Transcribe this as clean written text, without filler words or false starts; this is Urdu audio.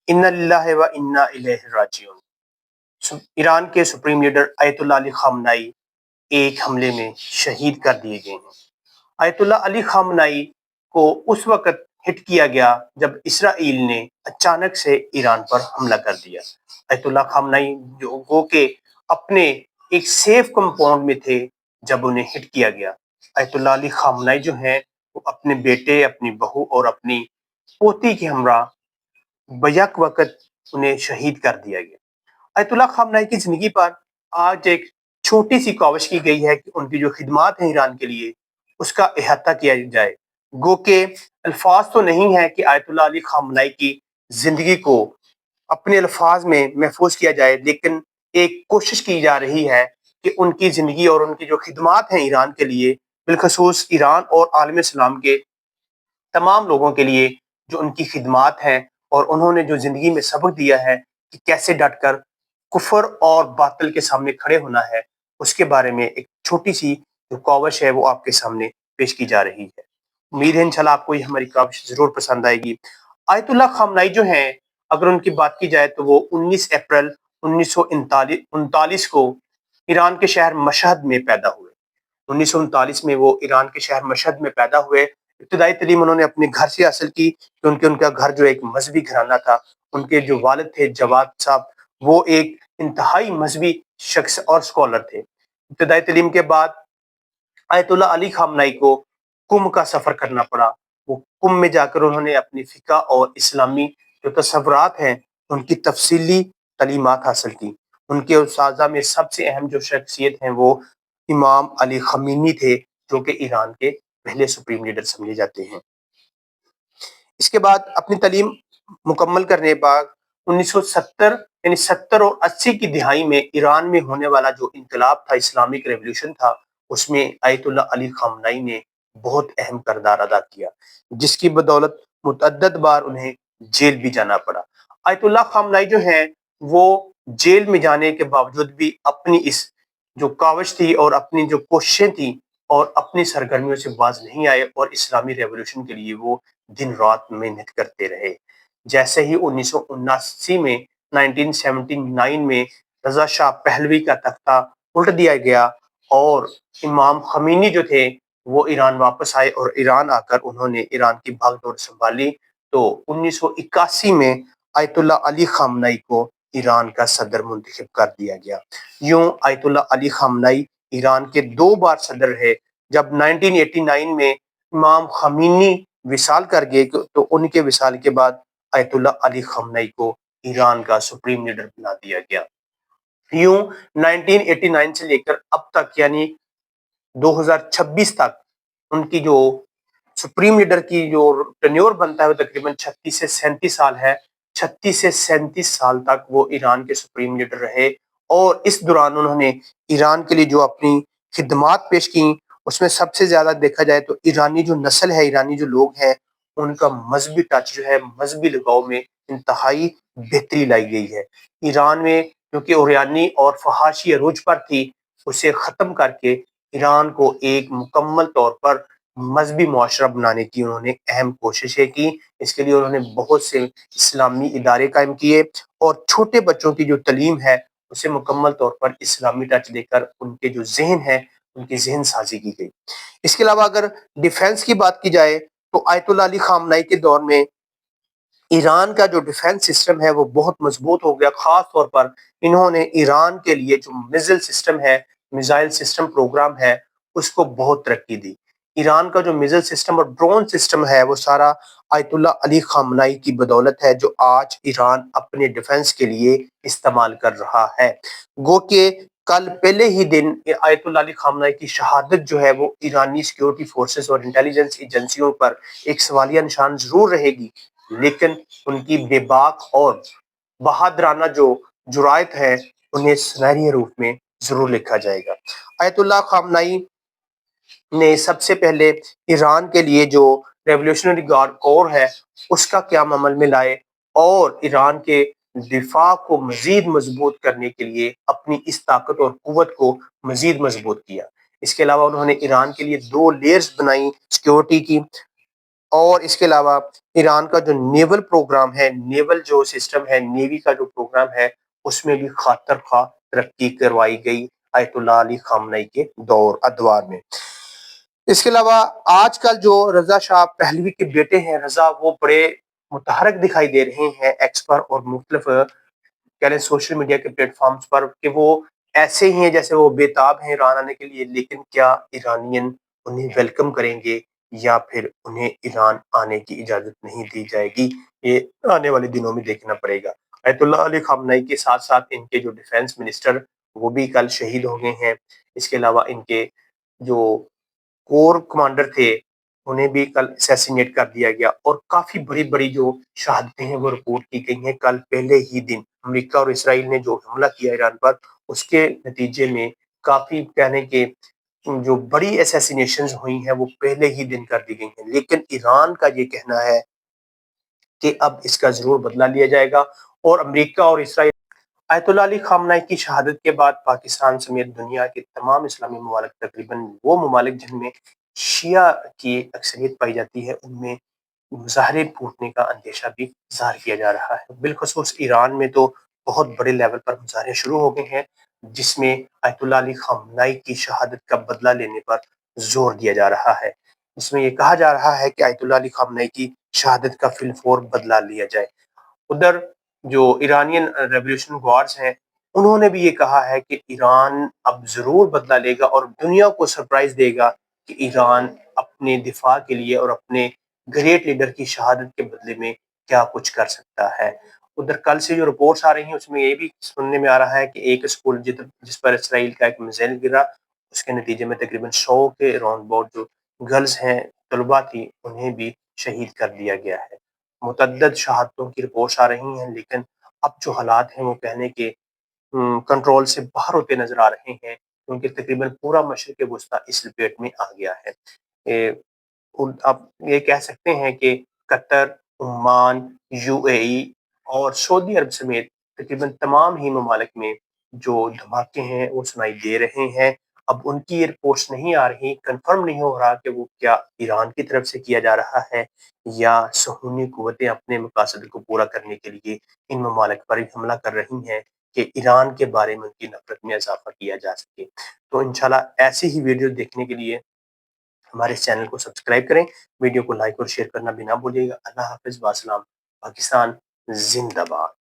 ان اللہ و انا الیہ راجعون۔ ایران کے سپریم لیڈر آیت اللہ علی خامنائی ایک حملے میں شہید کر دیے گئے ہیں۔ آیت اللہ علی خامنائی کو اس وقت ہٹ کیا گیا جب اسرائیل نے اچانک سے ایران پر حملہ کر دیا۔ آیت اللہ خامنائی جو گو کہ اپنے ایک سیف کمپاؤنڈ میں تھے جب انہیں ہٹ کیا گیا۔ آیت اللہ علی خامنائی جو ہیں وہ اپنے بیٹے، اپنی بہو اور اپنی پوتی کے ہمراہ بیک وقت انہیں شہید کر دیا گیا۔ آیت اللہ خامنائی کی زندگی پر آج ایک چھوٹی سی کاوش کی گئی ہے کہ ان کی جو خدمات ہیں ایران کے لیے اس کا احاطہ کیا جائے۔ گو کہ الفاظ تو نہیں ہے کہ آیت اللہ علی خامنائی کی زندگی کو اپنے الفاظ میں محفوظ کیا جائے، لیکن ایک کوشش کی جا رہی ہے کہ ان کی زندگی اور ان کی جو خدمات ہیں ایران کے لیے، بالخصوص ایران اور عالم اسلام کے تمام لوگوں کے لیے جو ان کی خدمات ہیں اور انہوں نے جو زندگی میں سبق دیا ہے کہ کیسے ڈٹ کر کفر اور باطل کے سامنے کھڑے ہونا ہے، اس کے بارے میں ایک چھوٹی سی جو کاوش ہے وہ آپ کے سامنے پیش کی جا رہی ہے۔ امید ہے انشاءاللہ آپ کو یہ ہماری کاوش ضرور پسند آئے گی۔ آیت اللہ خامنائی جو ہیں، اگر ان کی بات کی جائے تو وہ 19 اپریل 1939 کو ایران کے شہر مشہد میں پیدا ہوئے۔ 1939 میں وہ ایران کے شہر مشہد میں پیدا ہوئے۔ ابتدائی تعلیم انہوں نے اپنے گھر سے حاصل کی کیونکہ ان کا گھر جو ایک مذہبی گھرانہ تھا۔ ان کے جو والد تھے جواد صاحب، وہ ایک انتہائی مذہبی شخص اور اسکالر تھے۔ ابتدائی تعلیم کے بعد آیت اللہ علی خامنائی کو قم کا سفر کرنا پڑا۔ وہ قم میں جا کر انہوں نے اپنی فقہ اور اسلامی جو تصورات ہیں ان کی تفصیلی تعلیمات حاصل کی۔ ان کے اساتذہ میں سب سے اہم جو شخصیت ہیں وہ امام علی خمینی تھے، جو کہ ایران کے پہلے سپریم لیڈر سمجھے جاتے ہیں۔ اس کے بعد اپنی تعلیم مکمل کرنے کے بعد 1970 یعنی 70 اور 80 کی دہائی میں ایران میں ہونے والا جو انقلاب تھا، اسلامک ریولیوشن تھا، اس میں آیت اللہ علی خامنائی نے بہت اہم کردار ادا کیا، جس کی بدولت متعدد بار انہیں جیل بھی جانا پڑا۔ آیت اللہ خامنائی جو ہیں وہ جیل میں جانے کے باوجود بھی اپنی اس جو کاوش تھی اور اپنی جو کوششیں تھیں اور اپنی سرگرمیوں سے باز نہیں آئے اور اسلامی ریولیوشن کے لیے وہ دن رات محنت کرتے رہے۔ جیسے ہی 1979 میں 1979 میں رضا شاہ پہلوی کا تختہ الٹ دیا گیا اور امام خمینی جو تھے وہ ایران واپس آئے اور ایران آ کر انہوں نے ایران کی بھاگ دوڑ سنبھالی، تو 1981 میں آیت اللہ علی خامنائی کو ایران کا صدر منتخب کر دیا گیا۔ یوں آیت اللہ علی خامنائی ایران کے 2 بار صدر رہے۔ جب 1989 میں امام خمینی وصال کر گئے تو ان کے وصال کے بعد آیت اللہ علی خامنائی کو ایران کا سپریم لیڈر بنا دیا گیا۔ یوں 1989 سے لے کر اب تک یعنی 2026 تک ان کی جو سپریم لیڈر کی جو ٹینیور بنتا ہے وہ تقریباً 36 سے 37 سال ہے۔ 36 سے 37 سال تک وہ ایران کے سپریم لیڈر رہے اور اس دوران انہوں نے ایران کے لیے جو اپنی خدمات پیش کی، اس میں سب سے زیادہ دیکھا جائے تو ایرانی جو نسل ہے، ایرانی جو لوگ ہیں، ان کا مذہبی ٹچ جو ہے، مذہبی لگاؤ میں انتہائی بہتری لائی گئی ہے۔ ایران میں کیونکہ اوریانی اور فحاشی عروج پر تھی، اسے ختم کر کے ایران کو ایک مکمل طور پر مذہبی معاشرہ بنانے کی انہوں نے اہم کوششیں کی۔ اس کے لیے انہوں نے بہت سے اسلامی ادارے قائم کیے اور چھوٹے بچوں کی جو تعلیم ہے اسے مکمل طور پر اسلامی ٹچ دے کر ان کے جو ذہن ہے ان کی ذہن سازی کی گئی۔ اس کے علاوہ اگر ڈیفنس کی بات کی جائے تو آیت اللہ علی خامنائی کے دور میں ایران کا جو ڈیفنس سسٹم ہے وہ بہت مضبوط ہو گیا۔ خاص طور پر انہوں نے ایران کے لیے جو میزائل سسٹم ہے، میزائل سسٹم پروگرام ہے، اس کو بہت ترقی دی۔ ایران کا جو میزائل سسٹم اور ڈرون سسٹم ہے وہ سارا آیت اللہ علی خامنائی کی بدولت ہے، جو آج ایران اپنے ڈیفنس کے لیے استعمال کر رہا ہے۔ گو کہ کل پہلے ہی دن آیت اللہ علی خامنائی کی شہادت جو ہے وہ ایرانی سیکیورٹی فورسز اور انٹیلیجنس ایجنسیوں پر ایک سوالیہ نشان ضرور رہے گی، لیکن ان کی بے باک اور بہادرانہ جو جرائت ہے انہیں سنہری حروف میں ضرور لکھا جائے گا۔ آیت اللہ خامنائی نے سب سے پہلے ایران کے لیے جو ریولیوشنری گارڈ کور ہے اس کا قیام عمل میں لائے اور ایران کے دفاع کو مزید مضبوط کرنے کے لیے اپنی اس طاقت اور قوت کو مزید مضبوط کیا۔ اس کے علاوہ انہوں نے ایران کے لیے 2 لیئرز بنائی سیکیورٹی کی۔ اور اس کے علاوہ ایران کا جو نیول پروگرام ہے، نیول جو سسٹم ہے، نیوی کا جو پروگرام ہے، اس میں بھی خاطر خواہ ترقی کروائی گئی آیت اللہ علی خامنئی کے ادوار میں۔ اس کے علاوہ آج کل جو رضا شاہ پہلوی کے بیٹے ہیں رضا، وہ بڑے متحرک دکھائی دے رہے ہیں ایکس پر اور مختلف سوشل میڈیا کے پلیٹ فارمز پر، کہ وہ ایسے ہی ہیں جیسے وہ بےتاب ہیں ایران آنے کے لیے، لیکن کیا ایرانین انہیں ویلکم کریں گے یا پھر انہیں ایران آنے کی اجازت نہیں دی جائے گی؟ یہ آنے والے دنوں میں دیکھنا پڑے گا۔ آیت اللہ علی خامنئی کے ساتھ ساتھ ان کے جو ڈیفنس منسٹر وہ بھی کل شہید ہو گئے ہیں۔ اس کے علاوہ ان کے جو کور کمانڈر تھے انہیں بھی کل اسیسینیٹ کر دیا گیا، اور کافی بڑی بڑی جو شہادتیں ہیں وہ رپورٹ کی گئی ہیں۔ کل پہلے ہی دن امریکہ اور اسرائیل نے جو حملہ کیا ایران پر، اس کے نتیجے میں کافی کہنے کے جو بڑی اسیسینیشنز ہوئی ہیں وہ پہلے ہی دن کر دی گئی ہیں، لیکن ایران کا یہ کہنا ہے کہ اب اس کا ضرور بدلہ لیا جائے گا، اور امریکہ اور اسرائیل آیت اللہ علی خامنئی کی شہادت کے بعد پاکستان سمیت دنیا کے تمام اسلامی ممالک، تقریباً وہ ممالک جن میں شیعہ کی اکثریت پائی جاتی ہے، ان میں مظاہرے پھوٹنے کا اندیشہ بھی ظاہر کیا جا رہا ہے۔ بالخصوص ایران میں تو بہت بڑے لیول پر مظاہرے شروع ہو گئے ہیں، جس میں آیت اللہ علی خامنئی کی شہادت کا بدلہ لینے پر زور دیا جا رہا ہے۔ اس میں یہ کہا جا رہا ہے کہ آیت اللہ علی خامنئی کی شہادت کا فی الفور بدلہ لیا جائے۔ ادھر جو ایرانین ریولیوشن گارڈز ہیں انہوں نے بھی یہ کہا ہے کہ ایران اب ضرور بدلہ لے گا اور دنیا کو سرپرائز دے گا کہ ایران اپنے دفاع کے لیے اور اپنے گریٹ لیڈر کی شہادت کے بدلے میں کیا کچھ کر سکتا ہے۔ ادھر کل سے جو رپورٹس آ رہی ہیں اس میں یہ بھی سننے میں آ رہا ہے کہ ایک اسکول جس پر اسرائیل کا ایک میزائل گرا، اس کے نتیجے میں تقریباً 100 کے اراؤنڈ اباؤٹ جو گرلز ہیں، طلباء تھی، انہیں بھی شہید کر دیا گیا ہے۔ متعدد شہادتوں کی رپورٹس آ رہی ہیں، لیکن اب جو حالات ہیں وہ کہنے کے کنٹرول سے باہر ہوتے نظر آ رہے ہیں، کیونکہ تقریباً پورا مشرق وسطیٰ اس لپیٹ میں آ گیا ہے۔ اب یہ کہہ سکتے ہیں کہ قطر، عمان، یو اے ای اور سعودی عرب سمیت تقریباً تمام ہی ممالک میں جو دھماکے ہیں وہ سنائی دے رہے ہیں۔ اب ان کی رپورٹس نہیں آ رہی، کنفرم نہیں ہو رہا کہ وہ کیا ایران کی طرف سے کیا جا رہا ہے یا صہیونی قوتیں اپنے مقاصد کو پورا کرنے کے لیے ان ممالک پر حملہ کر رہی ہیں کہ ایران کے بارے میں ان کی نفرت میں اضافہ کیا جا سکے۔ تو انشاءاللہ ایسی ہی ویڈیو دیکھنے کے لیے ہمارے اس چینل کو سبسکرائب کریں، ویڈیو کو لائک اور شیئر کرنا بھی نہ بھولیے گا۔ اللہ حافظ، والسلام، پاکستان زندہ باد۔